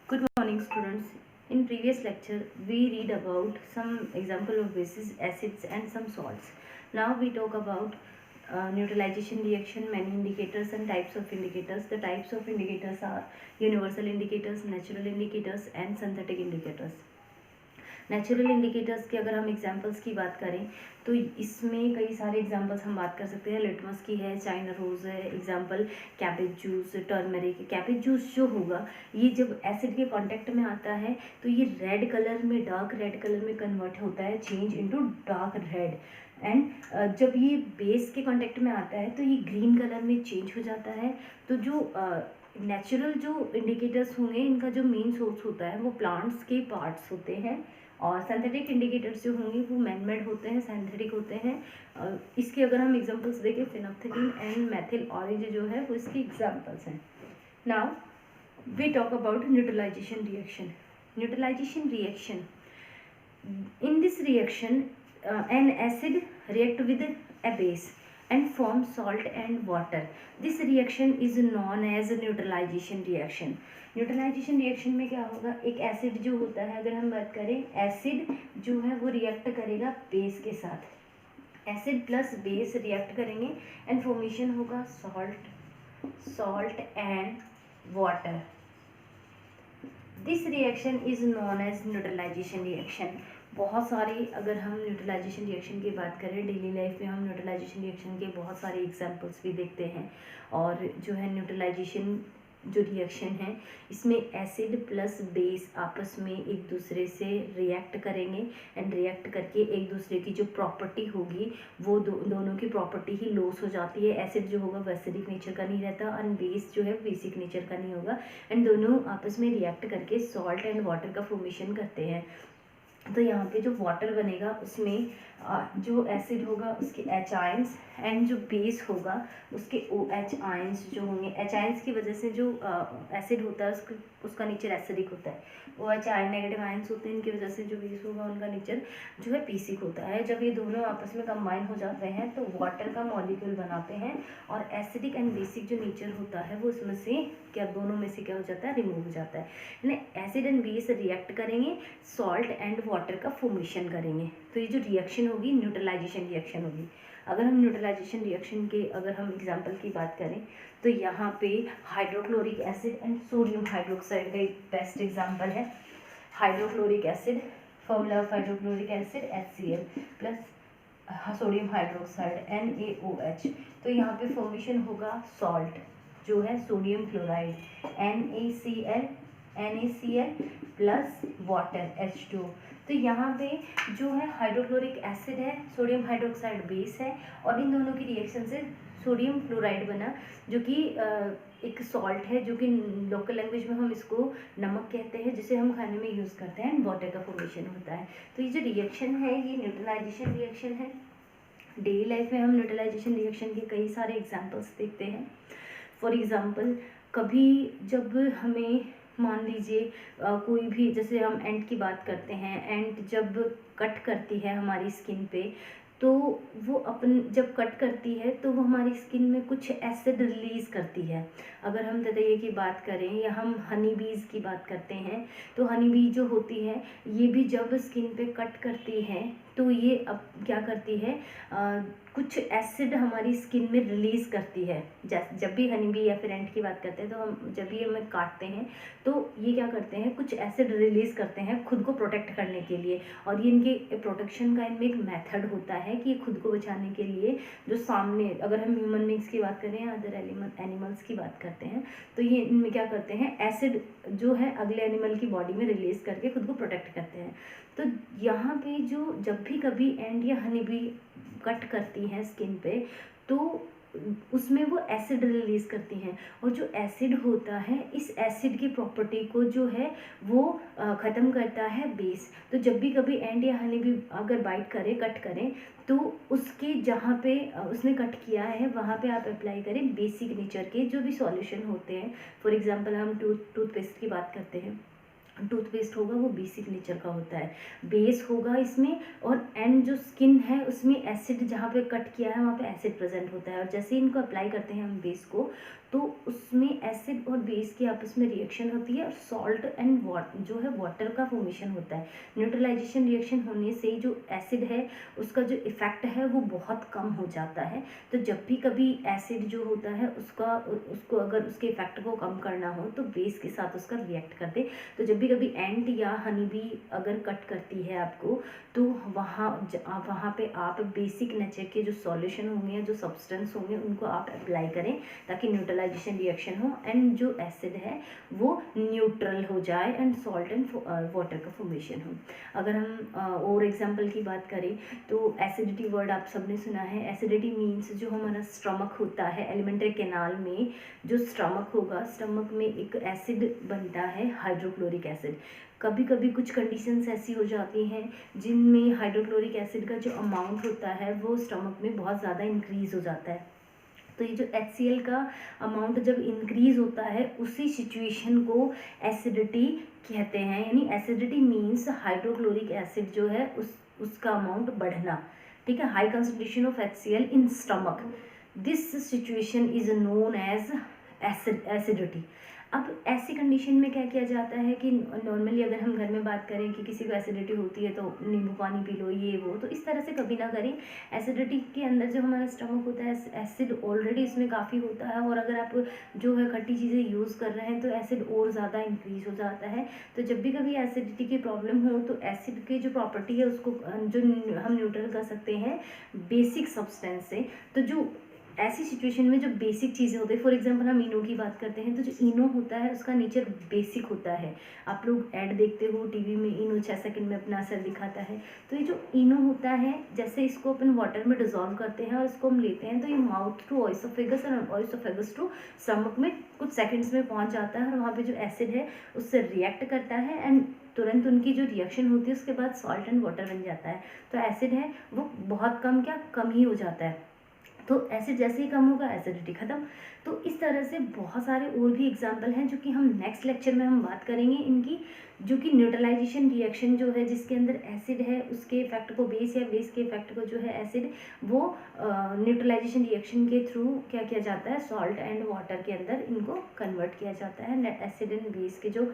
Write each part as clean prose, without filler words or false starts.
Good morning, students. In previous lecture, we read about some example of bases, acids, and some salts. Now we talk about neutralization reaction, many indicators, and types of indicators. The types of indicators are universal indicators, natural indicators, and synthetic indicators. Natural indicators की अगर हम examples की बात करें तो इसमें कई सारे एग्जांपल्स हम बात कर सकते हैं। लिटमस की है, चाइना रोज़ है example, cabbage juice, turmeric. Cabbage juice जो होगा ये जब एसिड के कांटेक्ट में आता है तो ये रेड कलर में, डार्क रेड कलर में कन्वर्ट होता है, change into dark red. And जब ये बेस के कांटेक्ट में आता है तो ये ग्रीन कलर में चेंज हो जाता है। तो जो नेचुरल जो इंडिकेटर्स होंगे इनका जो मेन सोर्स होता है वो प्लांट्स के पार्ट्स होते हैं, और सिंथेटिक इंडिकेटर्स जो होंगे वो मैनमेड होते हैं, सिंथेटिक होते हैं। इसके अगर हम एग्जांपल्स देखें, फिनोल्फथालीन एंड मेथिल ऑरेंज जो है वो इसके एग्जांपल्स हैं। Now we talk about neutralization reaction. Neutralization reaction, in this reaction an acid react with a base and form salt and water. This reaction is known as neutralization reaction. Neutralization reaction में क्या होगा, एक acid जो होता है, अगर हम बात करें एसिड जो है वो रिएक्ट करेगा बेस के साथ, एसिड प्लस बेस रिएक्ट करेंगे एंड फॉर्मेशन होगा salt and water. This reaction is known as neutralization reaction. बहुत सारी, अगर हम न्यूट्रलाइजेशन रिएक्शन की बात करें डेली लाइफ में, हम न्यूट्रलाइजेशन रिएक्शन के बहुत सारे एग्जांपल्स भी देखते हैं। और जो है न्यूट्रलाइजेशन जो रिएक्शन है इसमें एसिड प्लस बेस आपस में एक दूसरे से रिएक्ट करेंगे एंड रिएक्ट करके एक दूसरे की जो प्रॉपर्टी होगी वो दोनों की प्रॉपर्टी ही लॉस हो जाती है। एसिड जो होगा वो एसिडिक नेचर का नहीं रहता और बेस जो है बेसिक नेचर का नहीं होगा, एंड दोनों आपस में रिएक्ट करके सॉल्ट एंड वाटर का फॉर्मेशन करते हैं। तो यहाँ पे जो वाटर बनेगा उसमें जो एसिड होगा उसके H आयंस एंड जो बेस होगा उसके OH आयंस जो होंगे। H आयंस की वजह से जो एसिड होता है उसका नेचर एसिडिक होता है, OH आयन नेगेटिव आयंस होते हैं, इनकी वजह से जो बेस होगा उनका नेचर जो है बेसिक होता है। जब ये दोनों आपस में कंबाइन हो जाते हैं तो वाटर का मॉलिक्यूल बनाते हैं और एसिडिक एंड बेसिक जो नेचर होता है वो उसमें से दोनों में से क्या हो जाता है, रिमूव हो जाता है। यानी एसिड एंड बेस रिएक्ट करेंगे, सॉल्ट एंड वाटर का फॉर्मेशन करेंगे, तो ये जो रिएक्शन होगी न्यूट्रलाइजेशन रिएक्शन होगी। अगर हम न्यूट्रलाइजेशन रिएक्शन के अगर हम एग्जांपल की बात करें तो यहाँ पे hydrochloric acid and sodium hydroxide का एक बेस्ट एग्जांपल है। Hydrochloric acid, formula of hydrochloric acid HCl plus sodium hydroxide NaOH। तो यहाँ पे फॉर्मेशन होगा सॉल्ट जो है sodium chloride NaCl plus water H2। तो यहाँ पे जो है हाइड्रोक्लोरिक एसिड है, सोडियम हाइड्रोक्साइड बेस है, और इन दोनों की रिएक्शन से सोडियम क्लोराइड बना जो कि एक सॉल्ट है, जो कि लोकल लैंग्वेज में हम इसको नमक कहते हैं, जिसे हम खाने में यूज़ करते हैं, एंड वाटर का फॉर्मेशन होता है। तो ये जो रिएक्शन है ये न्यूट्रलाइजेशन रिएक्शन है। डेली लाइफ में हम न्यूट्रलाइजेशन रिएक्शन के कई सारे एग्जाम्पल्स देखते हैं। फॉर एग्ज़ाम्पल, कभी जब हमें मान लीजिए कोई भी, जैसे हम एंट की बात करते हैं, एंट जब कट करती है हमारी स्किन पे तो वो जब कट करती है तो वो हमारी स्किन में कुछ एसिड रिलीज़ करती है। अगर हम ततैये की बात करें या हम हनी बीज़ की बात करते हैं तो हनी बी जो होती है ये भी जब स्किन पे कट करती है तो ये अब क्या करती है, कुछ एसिड हमारी स्किन में रिलीज़ करती है। जब भी हनी बी या फिर एंट की बात करते हैं तो हम जब भी हमें काटते हैं तो ये क्या करते हैं, कुछ एसिड रिलीज़ करते हैं खुद को प्रोटेक्ट करने के लिए। और ये इनके प्रोटेक्शन का इनमें एक मेथड होता है कि खुद को बचाने के लिए जो सामने, अगर हम ह्यूमन बींग्स की बात करें या अदर एनिमल्स की बात करते हैं तो ये इनमें क्या करते हैं, एसिड जो है अगले एनिमल की बॉडी में रिलीज़ करके खुद को प्रोटेक्ट करते हैं। तो यहाँ पे जो जब भी कभी एंट या हनी बी कट करती हैं स्किन पे तो उसमें वो एसिड रिलीज़ करती हैं, और जो एसिड होता है इस एसिड की प्रॉपर्टी को जो है वो ख़त्म करता है बेस। तो जब भी कभी एंट या हनी भी अगर बाइट करें, कट करें, तो उसके जहाँ पे उसने कट किया है वहाँ पे आप अप्लाई करें बेसिक नेचर के जो भी सॉल्यूशन होते हैं। फॉर एग्जांपल हम टूथपेस्ट की बात करते हैं, टूथपेस्ट होगा वो बेसिक नेचर का होता है, बेस होगा इसमें, और एंड जो स्किन है उसमें एसिड, जहाँ पे कट किया है वहाँ पे एसिड प्रेजेंट होता है। और जैसे ही इनको अप्लाई करते हैं हम बेस को तो उसमें एसिड और बेस की आपस में रिएक्शन होती है और सॉल्ट एंड जो है वाटर का फॉर्मेशन होता है। न्यूट्रलाइजेशन रिएक्शन होने से जो एसिड है उसका जो इफ़ेक्ट है वो बहुत कम हो जाता है। तो जब भी कभी एसिड जो होता है उसको अगर उसके इफ़ेक्ट को कम करना हो तो बेस के साथ उसका रिएक्ट कर दे। तो जब भी कभी एंट या हनी बी अगर कट करती है आपको, तो वहाँ पे आप बेसिक नेचर के जो सॉल्यूशन होंगे या जो सब्सटेंस होंगे उनको आप अप्लाई करें ताकि न्यूट्रलाइजेशन रिएक्शन हो एंड जो एसिड है वो न्यूट्रल हो जाए एंड सॉल्ट एंड वाटर का फॉर्मेशन हो। अगर हम और एग्जांपल की बात करें तो एसिडिटी वर्ड आप सबने सुना है। एसिडिटी मीन्स जो हमारा स्टमक होता है, एलिमेंट्री कैनाल में जो स्टमक होगा, स्टमक में एक एसिड बनता है हाइड्रोक्लोरिक एसिड। कभी कभी कुछ कंडीशंस ऐसी हो जाती हैं जिनमें हाइड्रोक्लोरिक एसिड का जो अमाउंट होता है वो स्टमक में बहुत ज़्यादा इंक्रीज़ हो जाता है। तो ये जो HCl का अमाउंट जब इंक्रीज़ होता है उसी सिचुएशन को एसिडिटी कहते हैं। यानी एसिडिटी मीन्स हाइड्रोक्लोरिक एसिड जो है उसका अमाउंट बढ़ना, ठीक है, high concentration of HCl in stomach, this situation is known as acidity. अब ऐसी कंडीशन में क्या किया जाता है कि नॉर्मली अगर हम घर में बात करें कि किसी को एसिडिटी होती है तो नींबू पानी पी लो, ये वो, तो इस तरह से कभी ना करें। एसिडिटी के अंदर जो हमारा स्टमक होता है एसिड ऑलरेडी इसमें काफ़ी होता है और अगर आप जो है खट्टी चीज़ें यूज़ कर रहे हैं तो एसिड और ज़्यादा इंक्रीज हो जाता है। तो जब भी कभी एसिडिटी की प्रॉब्लम हो तो एसिड की जो प्रॉपर्टी है उसको जो हम न्यूट्रल कर सकते हैं बेसिक सब्सटेंस से। तो जो ऐसी सिचुएशन में जो बेसिक चीज़ें होती है, फॉर एग्जांपल हम इनो की बात करते हैं तो जो इनो होता है उसका नेचर बेसिक होता है। आप लोग ऐड देखते हो टीवी में, इनो 6 सेकंड में अपना असर दिखाता है। तो ये जो इनो होता है, जैसे इसको अपन वाटर में डिजोल्व करते हैं और इसको हम लेते हैं तो ये माउथ टू ऑइसोफेगस और ऑइसोफेगस टू स्टमक में कुछ सेकेंड्स में पहुँच जाता है और वहाँ पर जो एसिड है उससे रिएक्ट करता है एंड तुरंत उनकी जो रिएक्शन होती है उसके बाद सॉल्ट एंड वाटर बन जाता है। तो एसिड है वो बहुत कम ही हो जाता है। तो एसिड जैसे ही कम होगा एसिडिटी ख़त्म। तो इस तरह से बहुत सारे और भी एग्जाम्पल हैं जो कि हम नेक्स्ट लेक्चर में हम बात करेंगे इनकी, जो कि न्यूट्रलाइजेशन रिएक्शन जो है जिसके अंदर एसिड है उसके इफेक्ट को बेस या बेस के इफेक्ट को जो है एसिड, वो न्यूट्रलाइजेशन रिएक्शन के थ्रू क्या किया जाता है, सॉल्ट एंड वाटर के अंदर इनको कन्वर्ट किया जाता है। एसिड एंड बेस के जो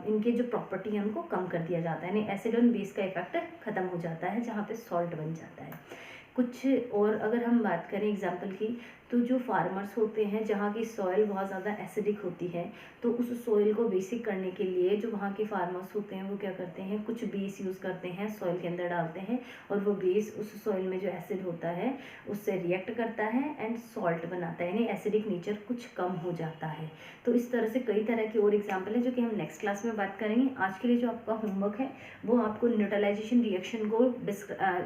इनके जो प्रॉपर्टी है उनको कम कर दिया जाता है, यानी एसिड एंड बेस का इफेक्ट ख़त्म हो जाता है जहाँ पे सॉल्ट बन जाता है। कुछ और अगर हम बात करें एग्जाम्पल की, तो जो फार्मर्स होते हैं जहाँ की सॉइल बहुत ज़्यादा एसिडिक होती है, तो उस सॉइल को बेसिक करने के लिए जो वहाँ के फार्मर्स होते हैं वो क्या करते हैं, कुछ बेस यूज़ करते हैं, सॉइल के अंदर डालते हैं और वो बेस उस सॉइल में जो एसिड होता है उससे रिएक्ट करता है एंड सॉल्ट बनाता है, यानी एसिडिक नेचर कुछ कम हो जाता है। तो इस तरह से कई तरह के और एग्जाम्पल हैं जो कि हम नेक्स्ट क्लास में बात करेंगे। आज के लिए जो आपका होमवर्क है वो आपको न्यूट्रलाइजेशन रिएक्शन को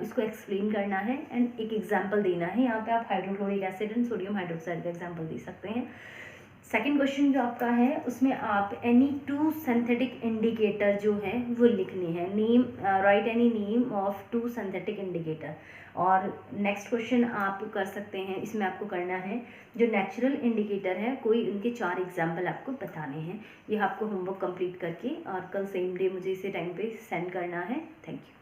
इसको एक्सप्लेन करना है एंड एक एग्जाम्पल देना है। यहाँ पे आप hydrochloric acid and sodium hydroxide का एग्जाम्पल दे सकते हैं। सेकेंड क्वेश्चन जो आपका है उसमें आप एनी टू सिंथेटिक इंडिकेटर जो है वो लिखनी है, name write any name of two synthetic indicator. और नेक्स्ट क्वेश्चन आप कर सकते हैं, इसमें आपको करना है जो नेचुरल इंडिकेटर है कोई उनके 4 एग्जाम्पल आपको बताने हैं। ये आपको होमवर्क कंप्लीट करके और कल सेम डे मुझे इसे टाइम पे सेंड करना है। Thank you.